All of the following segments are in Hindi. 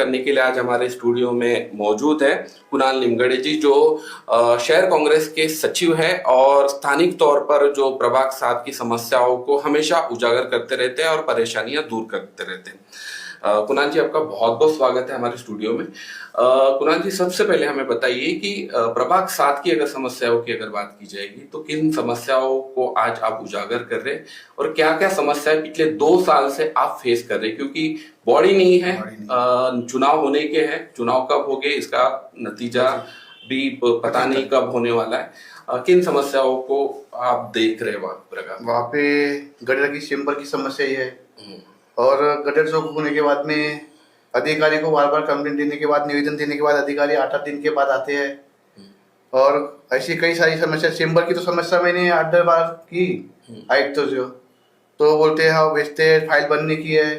करने के लिए आज हमारे स्टूडियो में मौजूद है कुणाल निमगढ़े जी, जो शहर कांग्रेस के सचिव है और स्थानिक तौर पर जो प्रभाग 7 की समस्याओं को हमेशा उजागर करते रहते हैं और परेशानियां दूर करते रहते हैं। कुणाल जी, आपका बहुत बहुत स्वागत है हमारे स्टूडियो में। कुणाल जी, सबसे पहले हमें बताइए कि प्रभाग 7 की अगर समस्याओं की अगर बात की जाएगी तो किन समस्याओं को आज आप उजागर कर रहे हैं और क्या क्या समस्याएं पिछले 2 साल से आप फेस कर रहे हैं, क्योंकि बॉडी नहीं है, चुनाव होने के हैं, चुनाव कब होंगे इसका नतीजा भी पता नहीं कब होने वाला है। किन समस्याओं को आप देख रहे हैं वहाँ पे? गटर की चेम्बर की समस्या ही है और गटर चौक होने के बाद में अधिकारी को बार बार कंप्लेंट देने के बाद, निवेदन देने के बाद अधिकारी 8-8 दिन के बाद आते हैं और ऐसी कई सारी समस्या। चेम्बर की तो समस्या मैंने 8-10 बार की आयुक्त तो बोलते हैं हाँ भेजते हैं, फाइल बनने की है,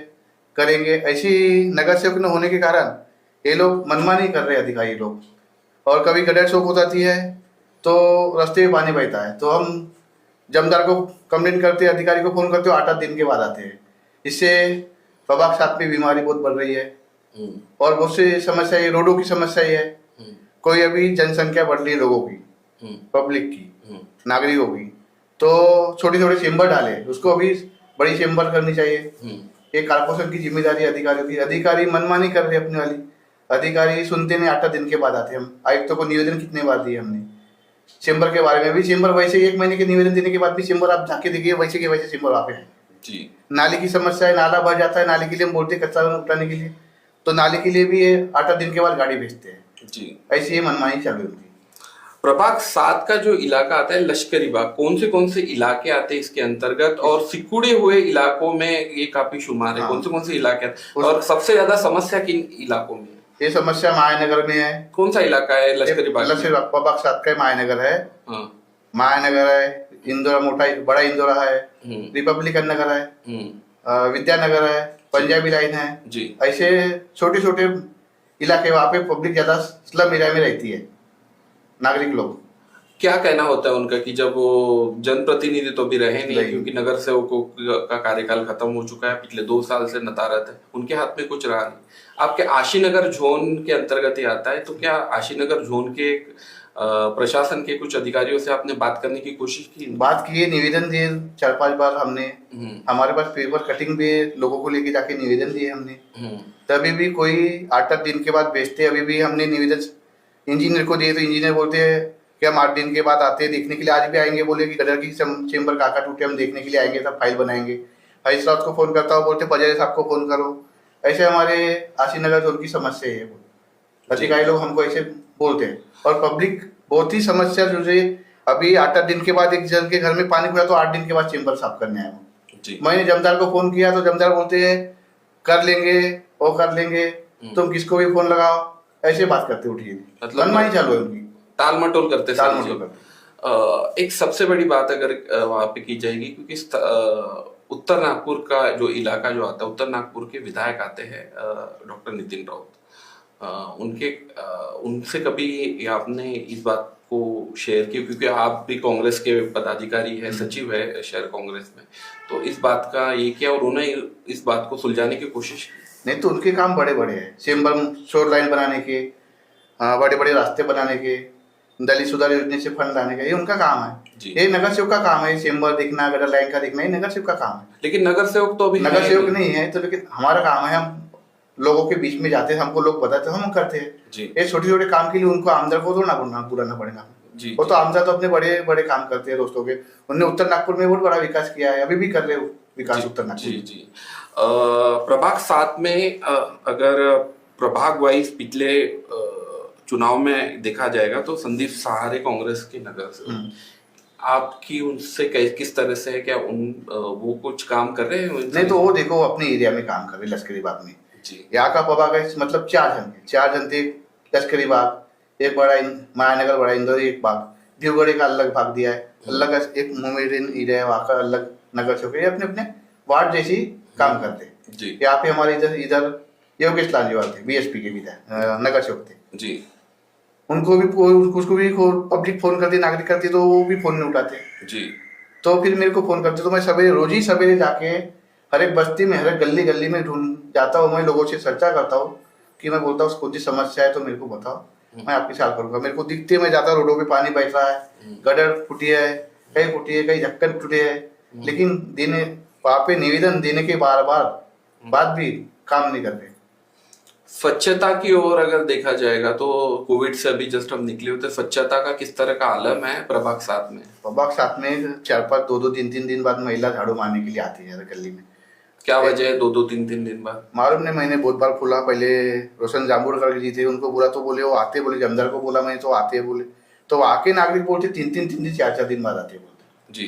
करेंगे। ऐसी नगर सेवक न होने के कारण ये लोग मनमानी कर रहे हैं अधिकारी लोग। और कभी गटर चौक हो जाती है तो रास्ते में पानी बहता है तो हम जमदार को कंप्लेंट करते हैं, अधिकारी को फोन करते हो, 8-8 दिन के बाद आते हैं। इससे प्रभाग 7 में बीमारी बहुत बढ़ रही है और बहुत सी समस्या है। रोडों की समस्या है, कोई अभी जनसंख्या बढ़ रही है लोगों की, पब्लिक की, नागरिकों की, तो छोटे छोटे चेम्बर डाले, उसको अभी बड़ी चेम्बर करनी चाहिए। ये कारपोरेशन की जिम्मेदारी अधिकारियों की। अधिकारी मनमानी कर रहे अपनी वाली, अधिकारी सुनते नहीं, 8 दिन के बाद आते। हम आयुक्तों को निवेदन कितने बार दिए हमने चेम्बर के बारे में भी। चेम्बर वैसे 1 महीने के निवेदन देने के बाद भी चेम्बर आप जाके देखिए वैसे के वैसे चेम्बर वहाँ पे है। नाली की समस्या है, नाला भर जाता है, नाली के लिए हम बोलते हैं कचरा उठाने के लिए, तो नाली के लिए भी 8 दिन के बाद गाड़ी भेजते हैं जी। ऐसी ये मनमानी चल रही थी। प्रभाग 7 का जो इलाका आता है लश्करी बाग, कौन से इलाके आते हैं इसके अंतर्गत, और सिकुड़े हुए इलाकों में ये काफी शुमार है? कौन से इलाके आते हैं और सबसे ज्यादा समस्या किन इलाकों में? ये समस्या मायानगर में है। कौन सा इलाका है लश्करी बाग? प्रभाग 7 का मायानगर है। मायानगर है, इंदौरा, बड़ा इंदौरा है, रिपब्लिकन नगर है, विद्यानगर है, पंजाबी लाइन है जी। ऐसे छोटे छोटे इलाके वहाँ पे पब्लिक ज्यादा स्लम एरिया में रहती है, नागरिक लोग। क्या कहना होता है उनका कि जब वो जनप्रतिनिधि तो भी रहे नहीं, क्योंकि नगर सेवकों का कार्यकाल खत्म हो चुका है, पिछले 2 साल से नदारत है, उनके हाथ में कुछ रहा नहीं। आपके आशीनगर जोन के अंतर्गत ही आता है, तो क्या आशीनगर जोन के प्रशासन के कुछ अधिकारियों से आपने बात करने की कोशिश की? बात की है, निवेदन दिए 4-5 बार हमने। हमारे पास पेपर कटिंग भी लोगों को लेके जाके निवेदन दिए हमने, तभी भी कोई 8-8 दिन के बाद भेजते। अभी भी हमने निवेदन इंजीनियर को दिए तो इंजीनियर बोलते हैं कि हम 8 दिन के बाद आते हैं देखने के लिए। आज भी आएंगे, बोले कि गटर की चेम्बर काका टूटे, हम देखने के लिए आएंगे, सब फाइल बनाएंगे। हरीश रावत को फोन करता हूँ, बोलते पजारी साहब को फोन करो। ऐसे हमारे आशीनगर जोन की समस्या है, अधिकारी लोग हमको ऐसे बोलते हैं। और पब्लिक बहुत ही समस्या जो है, अभी 8-8 दिन के बाद एक जन के घर में पानी खुला तो 8 दिन के बाद चेम्बर साफ करने आया। मैंने जमदार को फोन किया तो जमदार बोलते हैं कर लेंगे, वो कर लेंगे, तुम किसको भी फोन लगाओ, ऐसे बात करते उठिए। मनमानी चालू है उनकी, टाल मटोल करते। एक सबसे बड़ी बात अगर वहां पे की जाएगी, क्योंकि उत्तर नागपुर का जो इलाका जो आता है, उत्तर नागपुर के विधायक आते हैं डॉक्टर नितिन राउत, उनसे कभी आपने इस बात को शेयर किया, क्योंकि आप भी कांग्रेस के पदाधिकारी है, सचिव है शहर कांग्रेस में, तो इस बात का ये किया और उन्हें इस बात को सुलझाने की कोशिश की? नहीं तो उनके काम बड़े बड़े हैं, चेम्बर शोर लाइन बनाने के, बड़े बड़े रास्ते बनाने के, दलित सुधार योजना से फंड लाने का, ये उनका काम है। ये नगर सेवक का काम है, चेम्बर देखना, गटर लाइन का देखना, ये नगर सेवक का काम है। लेकिन नगर सेवक तो अभी नगर सेवक नहीं है तो, लेकिन हमारा काम है, हम लोगों के बीच में जाते हैं, हमको लोग बताते हैं, हम करते हैं। ये छोटे छोटे काम के लिए उनको आमदर को थोड़ा ना बुलाना पड़ेगा। वो तो आमदर तो अपने बड़े बड़े काम करते हैं दोस्तों के। उन्होंने उत्तर नागपुर में बहुत बड़ा विकास किया है, अभी भी कर रहे विकास उत्तर नागपुर। जी। प्रभाग 7 में अगर प्रभाग वाइज पिछले चुनाव में देखा जाएगा तो संदीप सहारे कांग्रेस के नगर से आपकी उनसे किस तरह से है? क्या वो कुछ काम कर रहे हैं? नहीं तो वो देखो अपने एरिया में काम कर रहे, लश्करी बाग में। यहाँ का प्रभाग है, मतलब 4 जन थे। लश्करी बाग एक बड़ा, मायानगर बड़ा, इंदौर एक बाग, देवगढ़ का अलग भाग दिया है, अलग एक मुमेरिन एरिया है, वहाँ का अलग नगर सेवक, अपने अपने वार्ड जैसी काम करते हैं। यहाँ पे हमारे इधर योगेश लांजीवाल थे, बीएसपी के विधायक, नगर सेवक थे जी। उसको भी पब्लिक फोन करती, नागरिक करती, तो वो भी फोन नहीं उठाते जी। तो फिर मेरे को फोन करते, तो मैं रोज ही सवेरे जाके हर एक बस्ती में, हर एक गली गली में ढूंढ जाता हूँ, मैं लोगों से चर्चा करता हूँ, कि मैं बोलता हूँ कौन सी समस्या है तो मेरे को बताओ, मैं आपकी सॉल्व करूंगा। मेरे को दिखते मैं जाता रोडों पे पानी बह रहा है, गटर फूटी है, कहीं फूटी है, कहीं ढक्कन टूटे है, लेकिन देने वहाँ पे निवेदन देने के बार बार बाद भी काम नहीं कर रहे। स्वच्छता की ओर अगर देखा जाएगा तो कोविड से अभी जस्ट हम निकले होते, स्वच्छता का किस तरह का आलम है प्रभाग 7 में? प्रभाग 7 में 4-5 2-2 3-3 दिन बाद महिला झाड़ू मारने के लिए आती है गली में। क्या वजह है 2-2 3-3 दिन बाद? मालूम नहीं, मैंने बहुत बार बोला, पहले रोशन जामुड़कर जी थे उनको बोला तो बोले वो आते, बोले जमदार को बोला मैंने तो आते बोले, तो आके नागरिक बोलते 3-3 दिन 4-4 दिन बाद आते बोलते जी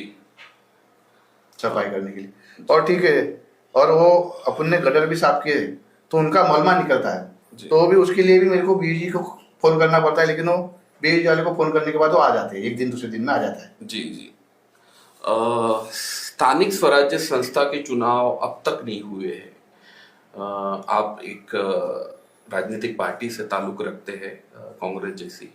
सफाई करने के लिए। और ठीक है, और वो अपन ने गटर भी साफ किए तो उनका मलमा निकलता है, तो भी उसके लिए भी मेरे को बीजी को फोन करना पड़ता है, लेकिन वो बीजी वाले को फोन करने के बाद वो आ जाते हैं, एक दिन दूसरे दिन में आ जाता है। जी जी। स्थानिक स्वराज्य संस्था के चुनाव अब तक नहीं हुए हैं। आप एक राजनीतिक पार्टी से ताल्लुक रखते हैं, कांग्रेस जैसी,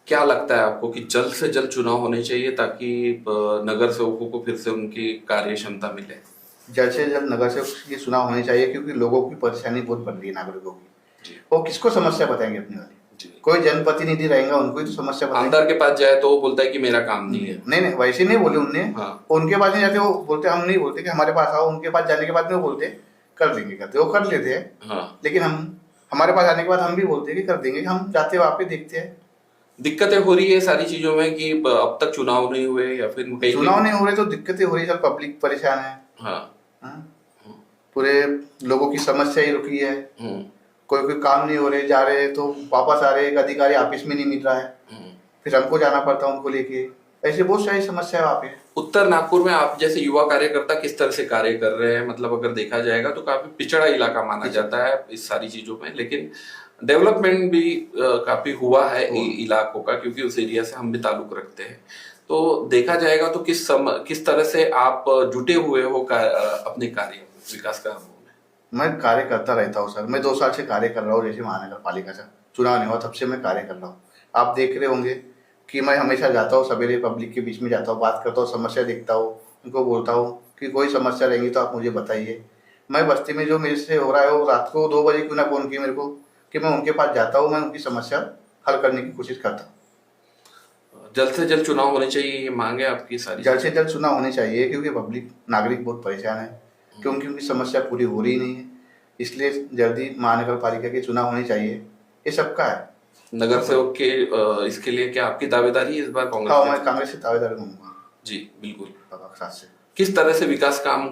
क्या लगता है आपको कि जल्द से जल्द चुनाव होने चाहिए ताकि नगर सेवकों को फिर से उनकी कार्य क्षमता मिले? जल्द से जल्द नगर सेवक की चुनाव होने चाहिए, क्योंकि लोगों की परेशानी बहुत बढ़ रही है नागरिकों की। वो किसको समस्या बताएंगे अपनी वाली? कोई जनप्रतिनिधि रहेगा उनको ही तो समस्या बताएंगे। आमदार के पास जाए तो वो बोलता है कि मेरा काम नहीं है। नहीं नहीं, वैसे नहीं बोले उनने। हाँ। उनके पास नहीं जाते, वो बोलते हम नहीं बोलते कि हमारे पास आओ, उनके पास जाने के बाद में वो बोलते कर देंगे, करते वो कर लेते हैं। हाँ। लेकिन हम हमारे पास आने के बाद हम भी बोलते हैं कि कर देंगे, हम जाते वहाँ पे देखते हैं। दिक्कतें हो रही है सारी चीजों में कि अब तक चुनाव नहीं हुए या फिर कहीं चुनाव नहीं हो रहे तो दिक्कतें हो रही है, सब पब्लिक परेशान है। हाँ। पूरे लोगों की समस्या ही रुकी है, कोई काम नहीं हो रहे, जा रहे तो वापस आ रहे, एक अधिकारी ऑफिस में नहीं मिल रहा है, फिर हमको जाना पड़ता है उनको लेके, ऐसे बहुत सारी समस्या है वहाँ पे। उत्तर नागपुर में आप जैसे युवा कार्यकर्ता किस तरह से कार्य कर रहे हैं? मतलब अगर देखा जाएगा तो काफी पिछड़ा इलाका माना जाता है इस सारी चीजों में, लेकिन डेवलपमेंट भी काफी हुआ है इलाकों का, क्योंकि उस एरिया से हम भी ताल्लुक रखते हैं। तो देखा जाएगा तो किस तरह से आप जुटे हुए हो अपने कार्य विकास कार्यों में? मैं कार्य करता रहता हूँ सर, मैं 2 साल से कार्य कर रहा हूँ, जैसे महानगर पालिका से चुनाव नहीं हुआ तब से मैं कार्य कर रहा हूँ। आप देख रहे होंगे कि मैं हमेशा जाता हूँ, सवेरे पब्लिक के बीच में जाता हूँ, बात करता हूँ, समस्या देखता हूँ, उनको बोलता हूँ कि कोई समस्या रहेंगी तो आप मुझे बताइए। मैं बस्ती में जो मेरे से हो रहा है वो रात को 2 बजे क्यों ना फोन किए मेरे को, कि मैं उनके पास जाता हूँ, मैं उनकी समस्या हल करने की कोशिश करता हूँ। जल्द से जल्द चुनाव होने चाहिए, ये मांग है आपकी सारी? जल्द से जल्द चुनाव होने चाहिए, क्योंकि पब्लिक नागरिक बहुत परेशान है, क्योंकि उनकी समस्या पूरी हो रही नहीं है, इसलिए जल्दी महानगर पालिका के चुनाव होने चाहिए, ये सबका है। नगर सेवक के इसके लिए क्या आपकी दावेदारी है इस बार कांग्रेस? हाँ, मैं कांग्रेस से दावेदार हूँ जी बिल्कुल। प्रभाग 7 से। किस तरह से विकास काम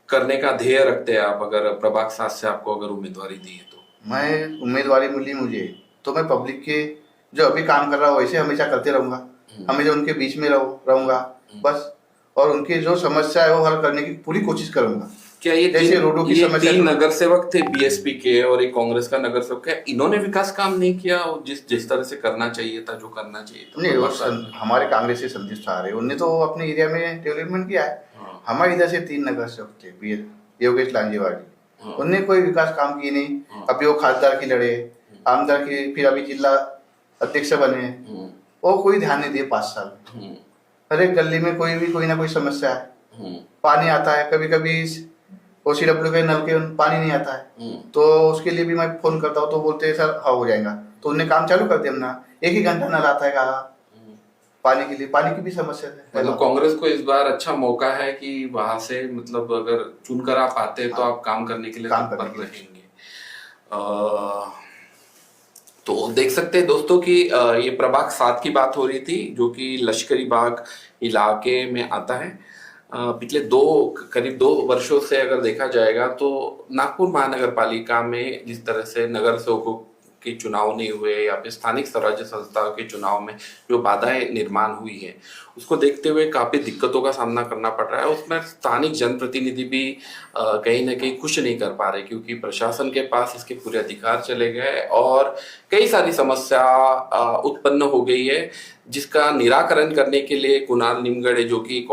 करने का ध्येय रखते हैं आप, अगर प्रभाग 7 से आपको अगर उम्मीदवारी दी है तो? मैं उम्मीदवारी मिली मुझे तो मैं पब्लिक के जो अभी काम कर रहा हूँ वैसे हमेशा करते रहूंगा, हमेशा उनके बीच में रहूंगा बस, और उनकी जो समस्या है वो हल करने की पूरी कोशिश करूंगा। क्या ये जैसे रोडों की समस्या, 3 नगर सेवक थे बीएसपी के और एक कांग्रेस का नगर सेवक है, इन्होंने विकास काम नहीं किया जिस तरह से करना चाहिए था, जो करना चाहिए था? नहीं, वो हमारे कांग्रेस से संदीप सहारे, उनने तो अपने एरिया में डेवलपमेंट किया है। हमारे इधर से 3 नगर सेवक थे, योगेश लांजेवाड़ी, उनने कोई विकास काम किए नहीं। अभी वो खासदार की लड़े, आमदार की, फिर अभी जिला अध्यक्ष बने, वो कोई ध्यान नहीं दिए 5 साल। हर एक गली में कोई ना कोई समस्या है। पानी आता है, कभी कभी OCW के नल के पानी नहीं आता है, तो उसके लिए भी मैं फोन करता हूँ तो बोलते हैं सर हाँ हो जाएगा, तो उन्हें काम चालू कर दिया हमने, 1 ही घंटा नल आता है कहा पानी के लिए, पानी की भी समस्या है। मतलब कांग्रेस को इस बार अच्छा मौका है कि वहां से, मतलब अगर चुनकर आप आते हैं तो आप काम करने के लिए तत्पर रहेंगे। तो देख सकते हैं दोस्तों कि ये प्रभाग 7 की बात हो रही थी, जो कि लश्करी बाग इलाके में आता है। पिछले करीब 2 वर्षों से अगर देखा जाएगा तो नागपुर महानगर पालिका में जिस तरह से नगर सेवकों के चुनाव नहीं हुए या फिर स्थानिक स्वराज्य संस्थाओं के चुनाव में जो बाधाएं निर्माण हुई है, उसको देखते हुए काफी दिक्कतों का सामना करना पड़ रहा है। उसमें स्थानिक जनप्रतिनिधि भी कहीं ना कहीं कुछ नहीं कर पा रहे, क्योंकि प्रशासन के पास इसके पूरे अधिकार चले गए और कई सारी समस्या उत्पन्न हो गई है, जिसका निराकरण करने के लिए कुणाल निमगढ़े, जो कि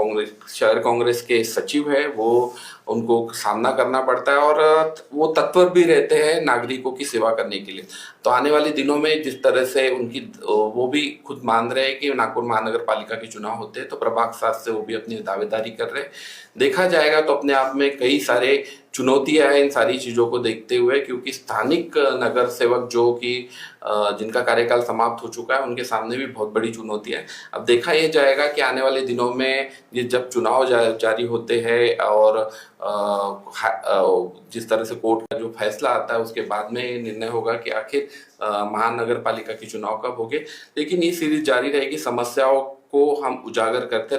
शहर कांग्रेस के सचिव है, वो उनको सामना करना पड़ता है और वो तत्पर भी रहते हैं नागरिकों की सेवा करने के लिए। तो आने वाले दिनों में जिस तरह से वो भी खुद मान रहे हैं कि नागपुर महानगर पालिका के चुनाव होते हैं, तो प्रभाग 7 से वो भी अपनी दावेदारी कर रहे हैं। देखा जाएगा तो अपने आप में कई सारे चुनौतियां हैं इन सारी चीजों को देखते हुए, क्योंकि स्थानिक नगर सेवक जो कि जिनका कार्यकाल समाप्त हो चुका है उनके सामने भी बहुत बड़ी चुनौतियां है। अब देखा यह जाएगा कि आने वाले दिनों में ये जब चुनाव जारी होते हैं और जिस तरह से कोर्ट का जो फैसला आता है उसके बाद में ये निर्णय होगा कि आखिर महानगर पालिका के चुनाव कब होंगे। लेकिन ये सीरीज जारी रहेगी, समस्याओं को हम उजागर करते